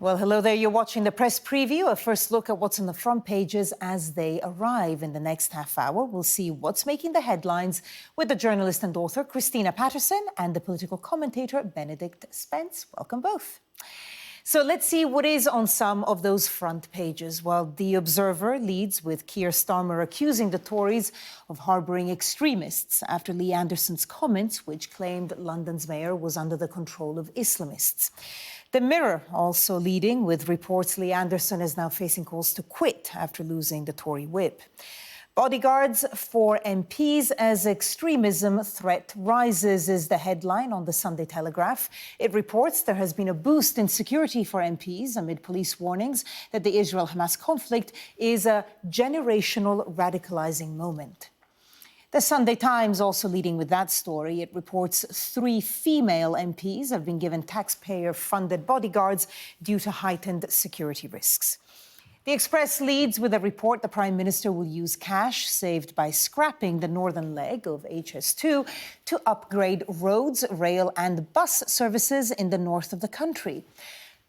Well, hello there. You're watching the press preview, a first look at what's on the front pages as they arrive. In the next half hour, we'll see what's making the headlines with the journalist and author Christina Patterson and the political commentator Benedict Spence. Welcome both. So let's see what is on some of those front pages. Well, The Observer leads with Keir Starmer accusing the Tories of harbouring extremists after Lee Anderson's comments, which claimed London's mayor was under the control of Islamists. The Mirror also leading with reports Lee Anderson is now facing calls to quit after losing the Tory whip. Bodyguards for MPs as extremism threat rises is the headline on the Sunday Telegraph. It reports there has been a boost in security for MPs amid police warnings that the Israel-Hamas conflict is a generational radicalising moment. The Sunday Times also leading with that story. It reports 3 female MPs have been given taxpayer-funded bodyguards due to heightened security risks. The Express leads with a report the Prime Minister will use cash saved by scrapping the northern leg of HS2 to upgrade roads, rail and bus services in the north of the country.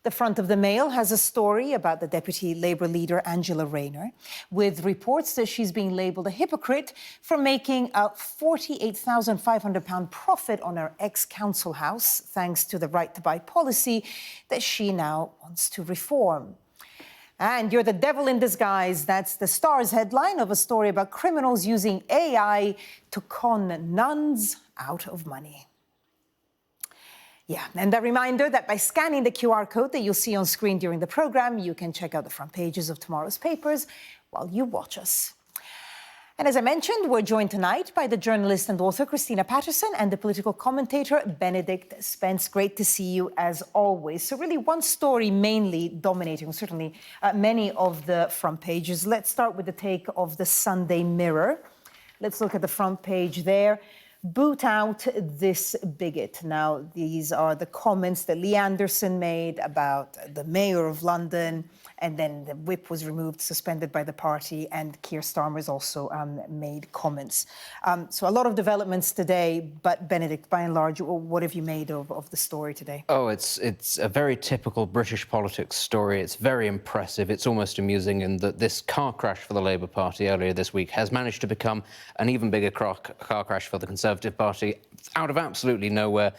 The front of the Mail has a story about the Deputy Labour leader Angela Rayner, with reports that she's being labelled a hypocrite for making a £48,500 profit on her ex-council house, thanks to the right to buy policy that she now wants to reform. And you're the devil in disguise. That's the Star's headline of a story about criminals using AI to con nuns out of money. Yeah, and a reminder that by scanning the QR code that you'll see on screen during the programme, you can check out the front pages of tomorrow's papers while you watch us. And as I mentioned, we're joined tonight by the journalist and author Christina Patterson and the political commentator Benedict Spence. Great to see you as always. So really one story mainly dominating, certainly many of the front pages. Let's start with the take of the Sunday Mirror. Let's look at the front page there. Boot out this bigot. Now, these are the comments that Lee Anderson made about the mayor of London, and then the whip was removed, suspended by the party, and Keir Starmer's also made comments. So a lot of developments today, but Benedict, by and large, what have you made of the story today? Oh, it's a very typical British politics story. It's very impressive. It's almost amusing in that this car crash for the Labour Party earlier this week has managed to become an even bigger car crash for the Conservative Party out of absolutely nowhere.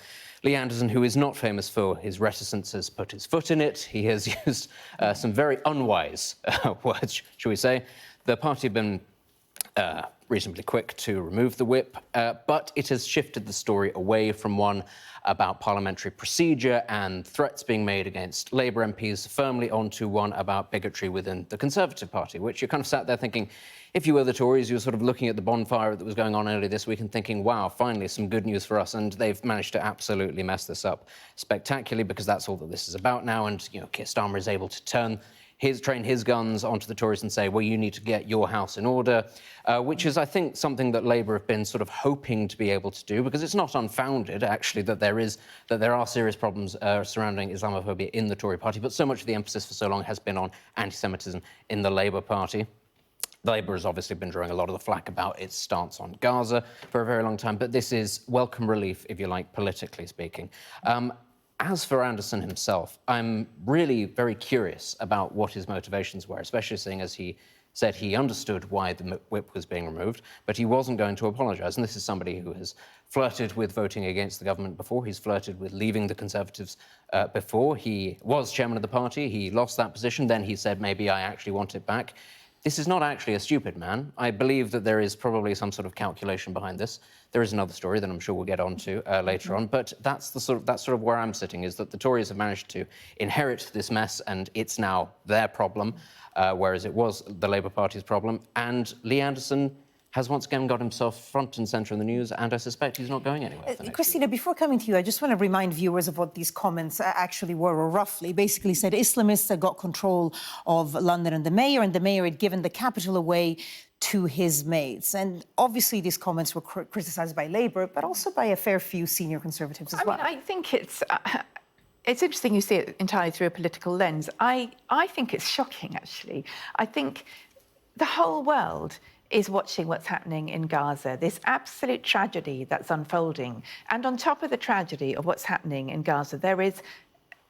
Lee Anderson, who is not famous for his reticence, has put his foot in it. He has used some very unwise words, shall we say. The party have been reasonably quick to remove the whip, but it has shifted the story away from one about parliamentary procedure and threats being made against Labour MPs firmly onto one about bigotry within the Conservative Party, which you kind of sat there thinking, if you were the Tories, you were sort of looking at the bonfire that was going on earlier this week and thinking, wow, finally some good news for us. And they've managed to absolutely mess this up spectacularly, because that's all that this is about now. And, you know, Keir Starmer is able to train his guns onto the Tories and say, well, you need to get your house in order, which is, I think, something that Labour have been sort of hoping to be able to do, because it's not unfounded, actually, that there are serious problems surrounding Islamophobia in the Tory party, but so much of the emphasis for so long has been on anti-Semitism in the Labour Party. Labour has obviously been drawing a lot of the flack about its stance on Gaza for a very long time, but this is welcome relief, if you like, politically speaking. As for Anderson himself, I'm really very curious about what his motivations were, especially seeing as he said he understood why the whip was being removed, but he wasn't going to apologise. And this is somebody who has flirted with voting against the government before. He's flirted with leaving the Conservatives before. He was chairman of the party. He lost that position. Then he said, maybe I actually want it back. This is not actually a stupid man. I believe that there is probably some sort of calculation behind this. There is another story that I'm sure we'll get on to later on, but that's sort of where I'm sitting, is that the Tories have managed to inherit this mess and it's now their problem, whereas it was the Labour Party's problem. And Lee Anderson has once again got himself front and centre in the news, and I suspect he's not going anywhere. Christina, before coming to you, I just want to remind viewers of what these comments actually were, or roughly. Basically said Islamists had got control of London and the mayor had given the capital away to his mates. And obviously these comments were criticised by Labour, but also by a fair few senior Conservatives as well. I think it's interesting you see it entirely through a political lens. I think it's shocking, actually. I think the whole world is watching what's happening in Gaza, this absolute tragedy that's unfolding. And on top of the tragedy of what's happening in Gaza, there is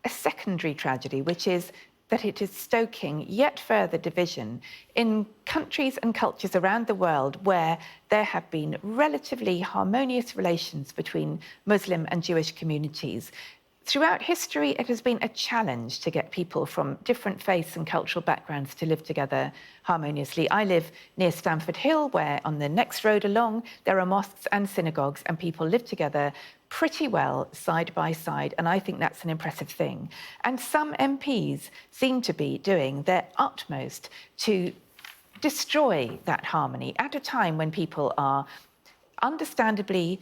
a secondary tragedy, which is that it is stoking yet further division in countries and cultures around the world where there have been relatively harmonious relations between Muslim and Jewish communities. Throughout history, it has been a challenge to get people from different faiths and cultural backgrounds to live together harmoniously. I live near Stamford Hill, where on the next road along, there are mosques and synagogues, and people live together pretty well side by side, and I think that's an impressive thing. And some MPs seem to be doing their utmost to destroy that harmony at a time when people are understandably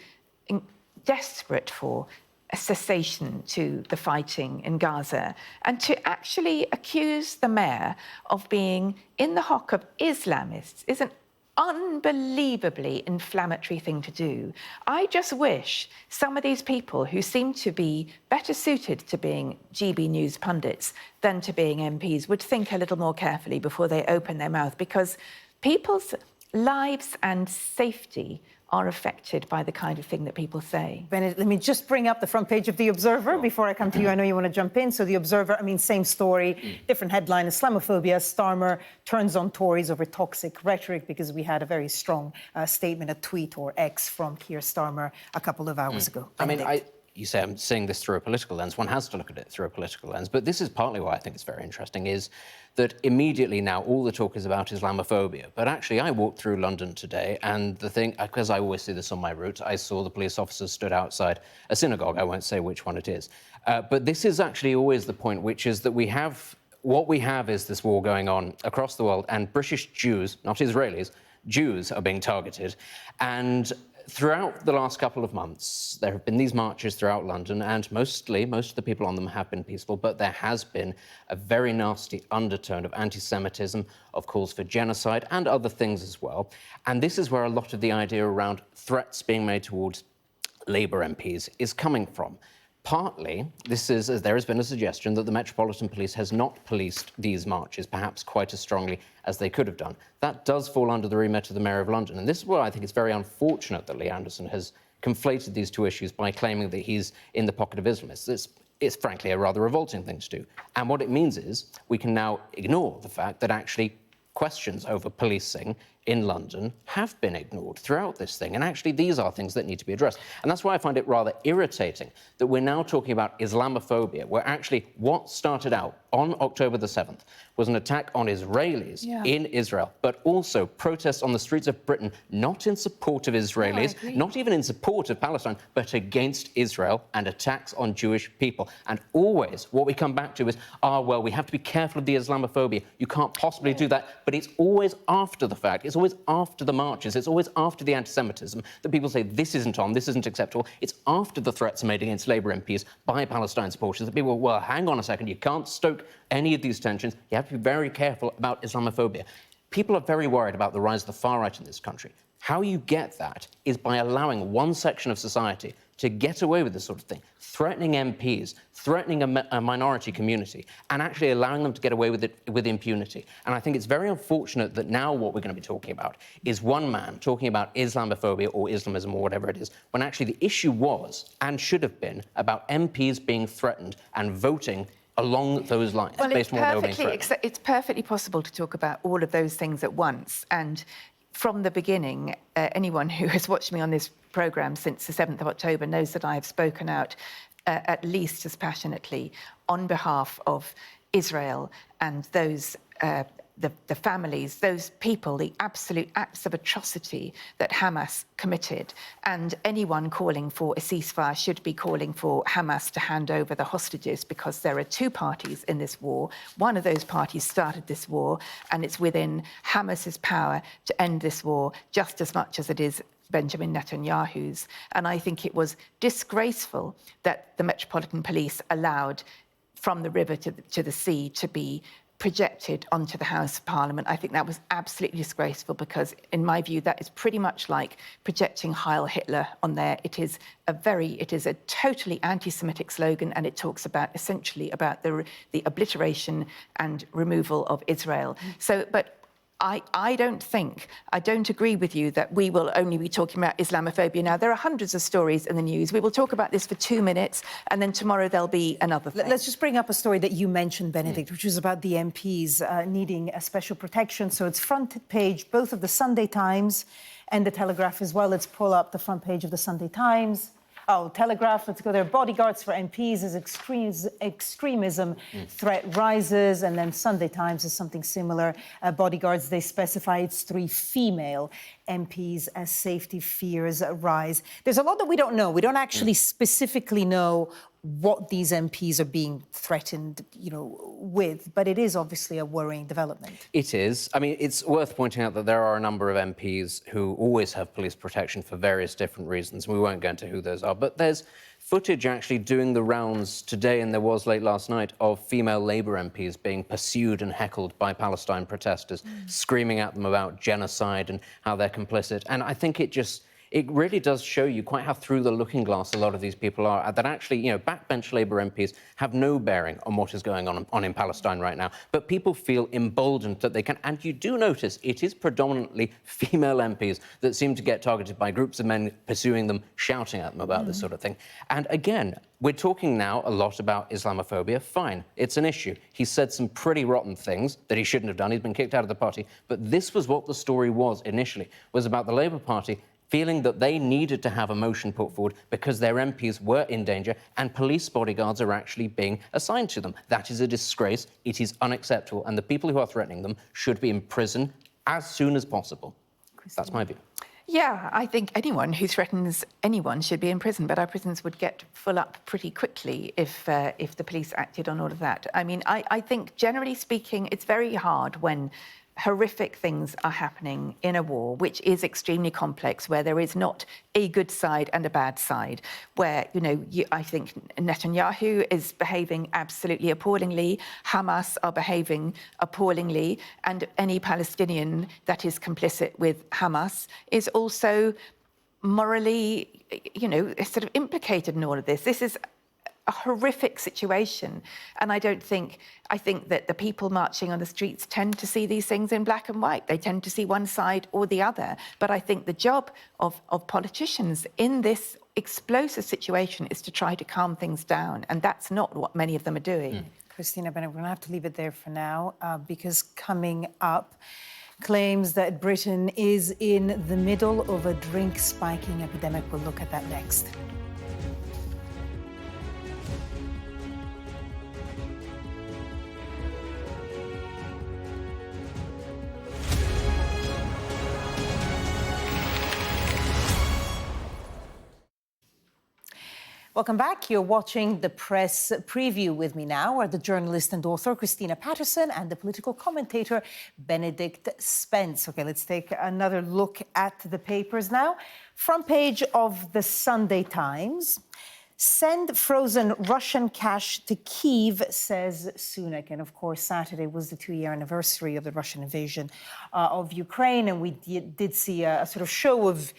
desperate for a cessation to the fighting in Gaza, and to actually accuse the mayor of being in the hock of Islamists is an unbelievably inflammatory thing to do. I just wish some of these people who seem to be better suited to being GB News pundits than to being MPs would think a little more carefully before they open their mouth, because people's lives and safety are affected by the kind of thing that people say. Benedict, let me just bring up the front page of The Observer before I come to you. I know you want to jump in. So The Observer, I mean, same story, different headline. Islamophobia, Starmer turns on Tories over toxic rhetoric, because we had a very strong statement, a tweet or X from Keir Starmer a couple of hours ago. Benedict. I mean, you say I'm seeing this through a political lens. One has to look at it through a political lens. But this is partly why I think it's very interesting, is that immediately now all the talk is about Islamophobia. But actually, I walked through London today, and the thing, because I always see this on my route, I saw the police officers stood outside a synagogue. I won't say which one it is. But this is actually always the point, which is that what we have is this war going on across the world, and British Jews, not Israelis, Jews are being targeted. And throughout the last couple of months, there have been these marches throughout London, and most of the people on them have been peaceful, but there has been a very nasty undertone of anti-Semitism, of calls for genocide, and other things as well. And this is where a lot of the idea around threats being made towards Labour MPs is coming from. Partly, there has been a suggestion that the Metropolitan Police has not policed these marches perhaps quite as strongly as they could have done. That does fall under the remit of the Mayor of London, and this is why I think it's very unfortunate that Lee Anderson has conflated these two issues by claiming that he's in the pocket of Islamists. It's frankly a rather revolting thing to do. And what it means is we can now ignore the fact that actually questions over policing in London have been ignored throughout this thing. And actually, these are things that need to be addressed. And that's why I find it rather irritating that we're now talking about Islamophobia, where actually what started out on October the 7th was an attack on Israelis in Israel, but also protests on the streets of Britain, not in support of Israelis, not even in support of Palestine, but against Israel, and attacks on Jewish people. And always what we come back to is, well, we have to be careful of the Islamophobia. You can't possibly do that. But it's always after the fact. It's always after the marches. It's always after the anti-Semitism that people say, this isn't on, this isn't acceptable. It's after the threats are made against Labour MPs by Palestine supporters that people, well, hang on a second, you can't stoke any of these tensions. You have to be very careful about Islamophobia. People are very worried about the rise of the far right in this country. How you get that is by allowing one section of society to get away with this sort of thing, threatening MPs, threatening a minority community, and actually allowing them to get away with it with impunity. And I think it's very unfortunate that now what we're going to be talking about is one man talking about Islamophobia or Islamism or whatever it is, when actually the issue was, and should have been, about MPs being threatened and voting along those lines. Well, based on what they were being threatened. it's perfectly possible to talk about all of those things at once. And from the beginning, anyone who has watched me on this programme since the 7th of October knows that I have spoken out at least as passionately on behalf of Israel and those the families, those people, the absolute acts of atrocity that Hamas committed. And anyone calling for a ceasefire should be calling for Hamas to hand over the hostages, because there are two parties in this war. One of those parties started this war, and it's within Hamas's power to end this war just as much as it is Benjamin Netanyahu's. And I think it was disgraceful that the Metropolitan Police allowed from the river to the sea to be projected onto the House of Parliament. I think that was absolutely disgraceful, because in my view that is pretty much like projecting Heil Hitler on there. It is a totally anti-Semitic slogan, and it talks about essentially about the obliteration and removal of Israel. So, but I don't agree with you that we will only be talking about Islamophobia now. There are hundreds of stories in the news. We will talk about this for 2 minutes, and then tomorrow there'll be another thing. Let's just bring up a story that you mentioned, Benedict, which was about the MPs needing a special protection. So it's front page, both of the Sunday Times and the Telegraph as well. Let's pull up the front page of the Sunday Times. Oh, Telegraph, let's go there. Bodyguards for MPs as extremism threat rises. And then Sunday Times is something similar. Bodyguards, they specify it's 3 female MPs as safety fears rise. There's a lot that we don't know. We don't actually specifically know what these MPs are being threatened, with, but it is obviously a worrying development. It is. I mean, it's worth pointing out that there are a number of MPs who always have police protection for various different reasons. We won't go into who those are, but there's footage actually doing the rounds today, and there was late last night, of female Labour MPs being pursued and heckled by Palestine protesters, screaming at them about genocide and how they're complicit. And I think it really does show you quite how through the looking glass a lot of these people are, that actually, backbench Labour MPs have no bearing on what is going on in Palestine right now. But people feel emboldened that they can. And you do notice it is predominantly female MPs that seem to get targeted by groups of men pursuing them, shouting at them about this sort of thing. And again, we're talking now a lot about Islamophobia. Fine, it's an issue. He said some pretty rotten things that he shouldn't have done. He's been kicked out of the party. But this was what the story was initially, was about the Labour Party feeling that they needed to have a motion put forward because their MPs were in danger and police bodyguards are actually being assigned to them. That is a disgrace. It is unacceptable. And the people who are threatening them should be in prison as soon as possible. Christina. That's my view. Yeah, I think anyone who threatens anyone should be in prison, but our prisons would get full up pretty quickly if the police acted on all of that. I mean, I think, generally speaking, it's very hard when horrific things are happening in a war, which is extremely complex, where there is not a good side and a bad side, where, I think Netanyahu is behaving absolutely appallingly, Hamas are behaving appallingly, and any Palestinian that is complicit with Hamas is also morally, sort of implicated in all of this. This is a horrific situation. And I think that the people marching on the streets tend to see these things in black and white. They tend to see one side or the other. But I think the job of politicians in this explosive situation is to try to calm things down. And that's not what many of them are doing. Christina Bennett, we're going to have to leave it there for now because coming up, claims that Britain is in the middle of a drink spiking epidemic. We'll look at that next. Welcome back. You're watching the press preview. With me now are the journalist and author Christina Patterson and the political commentator Benedict Spence. Okay, let's take another look at the papers now. Front page of the Sunday Times. Send frozen Russian cash to Kyiv, says Sunak. And of course, Saturday was the 2-year anniversary of the Russian invasion of Ukraine. And we did see a sort of show of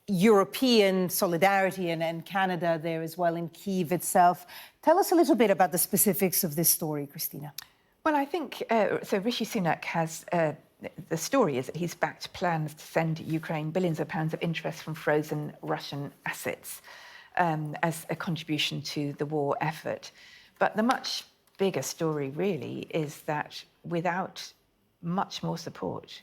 European solidarity and Canada there as well in Kyiv itself. Tell us a little bit about the specifics of this story, Christina. Well, I think, so Rishi Sunak has, the story is that he's backed plans to send Ukraine billions of pounds of interest from frozen Russian assets as a contribution to the war effort. But the much bigger story really is that without much more support,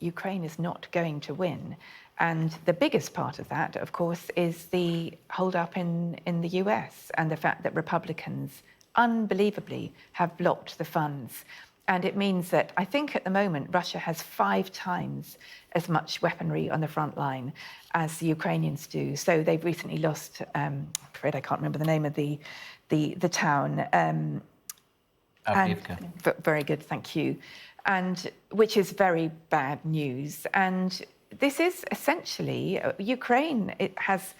Ukraine is not going to win. And the biggest part of that, of course, is the hold-up in the US and the fact that Republicans, unbelievably, have blocked the funds. And it means that I think at the moment Russia has 5 times as much weaponry on the front line as the Ukrainians do. So they've recently lost, I'm afraid I can't remember the name of the town. Avdiivka. Very good, thank you. And which is very bad news. And this is essentially Ukraine. It has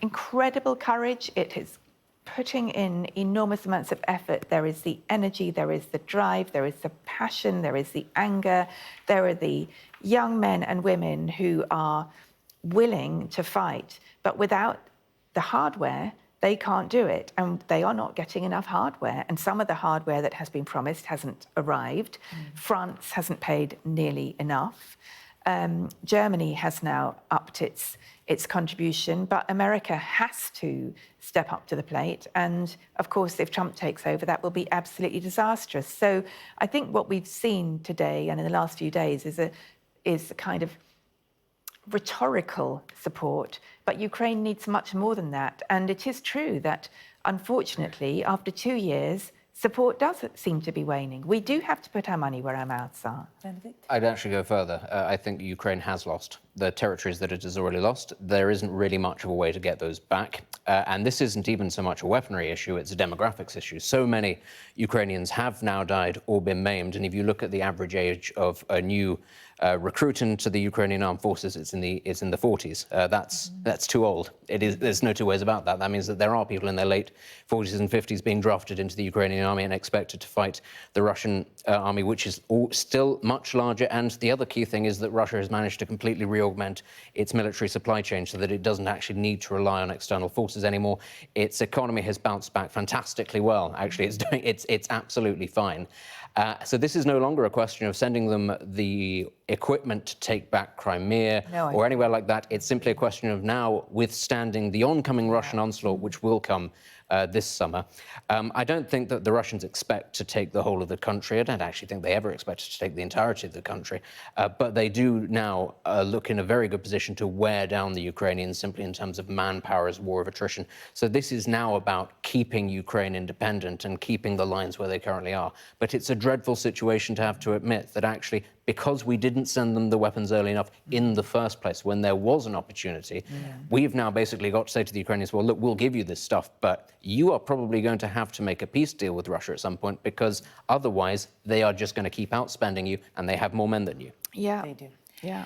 incredible courage. It is putting in enormous amounts of effort. There is the energy, there is the drive, there is the passion, there is the anger. There are the young men and women who are willing to fight, but without the hardware they can't do it, and they are not getting enough hardware. And some of the hardware that has been promised hasn't arrived. France hasn't paid nearly enough. Germany has now upped its contribution, but America has to step up to the plate. And of course, if Trump takes over, that will be absolutely disastrous. So I think what we've seen today and in the last few days is a kind of rhetorical support, but Ukraine needs much more than that. And it is true that, unfortunately, after 2 years, support does seem to be waning. We do have to put our money where our mouths are. Benedict? I'd actually go further. I think Ukraine has lost the territories that it has already lost. There isn't really much of a way to get those back. And this isn't even so much a weaponry issue, it's a demographics issue. So many Ukrainians have now died or been maimed. And if you look at the average age of a new recruit into the Ukrainian armed forces, it's in the 40s. That's too old. There's no two ways about that. That means that there are people in their late 40s and 50s being drafted into the Ukrainian army and expected to fight the Russian army, which is still much larger. And the other key thing is that Russia has managed to completely re-augment its military supply chain so that it doesn't actually need to rely on external forces anymore. Its economy has bounced back fantastically well. Actually, it's absolutely fine. So this is no longer a question of sending them the equipment to take back Crimea or anywhere like that. It's simply a question of now withstanding the oncoming Russian onslaught, which will come this summer. I don't think that the Russians expect to take the whole of the country. I don't actually think they ever expected to take the entirety of the country. But they do now look in a very good position to wear down the Ukrainians simply in terms of manpower as a war of attrition. So this is now about keeping Ukraine independent and keeping the lines where they currently are. But it's a dreadful situation to have to admit that actually, because we didn't send them the weapons early enough in the first place, when there was an opportunity, we've now basically got to say to the Ukrainians, well, look, we'll give you this stuff, but you are probably going to have to make a peace deal with Russia at some point, because otherwise they are just going to keep outspending you, and they have more men than you. Yeah, They do. yeah.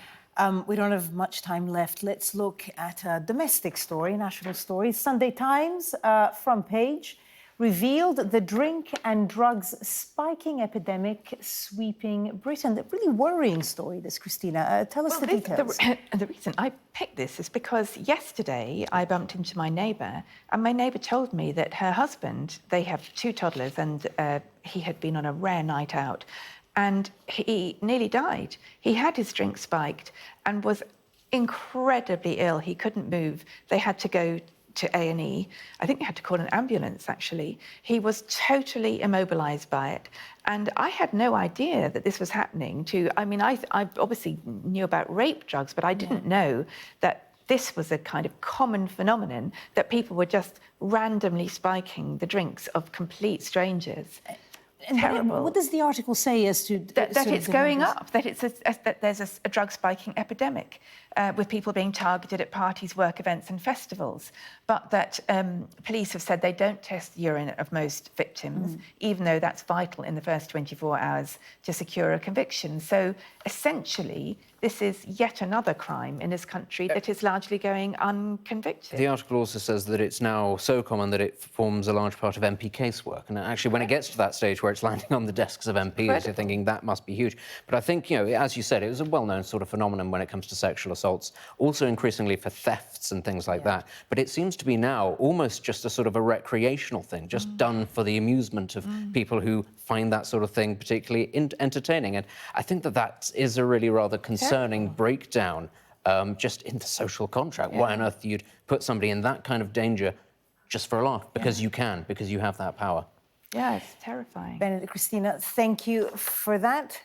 We don't have much time left. Let's look at a domestic story, national story. Sunday Times front page revealed the drink and drugs spiking epidemic sweeping Britain. A really worrying story, this, Christina. Tell us the details. The reason I picked this is because yesterday I bumped into my neighbour, and my neighbour told me that her husband, they have 2 toddlers, and he had been on a rare night out, and he nearly died. He had his drink spiked and was incredibly ill. He couldn't move. They had to go to A&E. I think they had to call an ambulance, actually. He was totally immobilised by it. And I had no idea that this was happening I obviously knew about rape drugs, but I didn't know that this was a kind of common phenomenon, that people were just randomly spiking the drinks of complete strangers. Terrible. What does the article say as to that it's going up, that there's a drug spiking epidemic with people being targeted at parties, work events and festivals, but that police have said they don't test the urine of most victims, even though that's vital in the first 24 hours to secure a conviction. So essentially, this is yet another crime in this country that is largely going unconvicted. The article also says that it's now so common that it forms a large part of MP casework. And actually, when it gets to that stage where it's landing on the desks of MPs, you're thinking that must be huge. But I think, as you said, it was a well-known sort of phenomenon when it comes to sexual assaults, also increasingly for thefts and things like that. But it seems to be now almost just a sort of a recreational thing, just done for the amusement of people who find that sort of thing particularly entertaining. And I think that is a really rather concerning breakdown just in the social contract. Why on earth you'd put somebody in that kind of danger just for a laugh? Because you can, because you have that power. Yeah, it's terrifying. Benedict, Christina, thank you for that.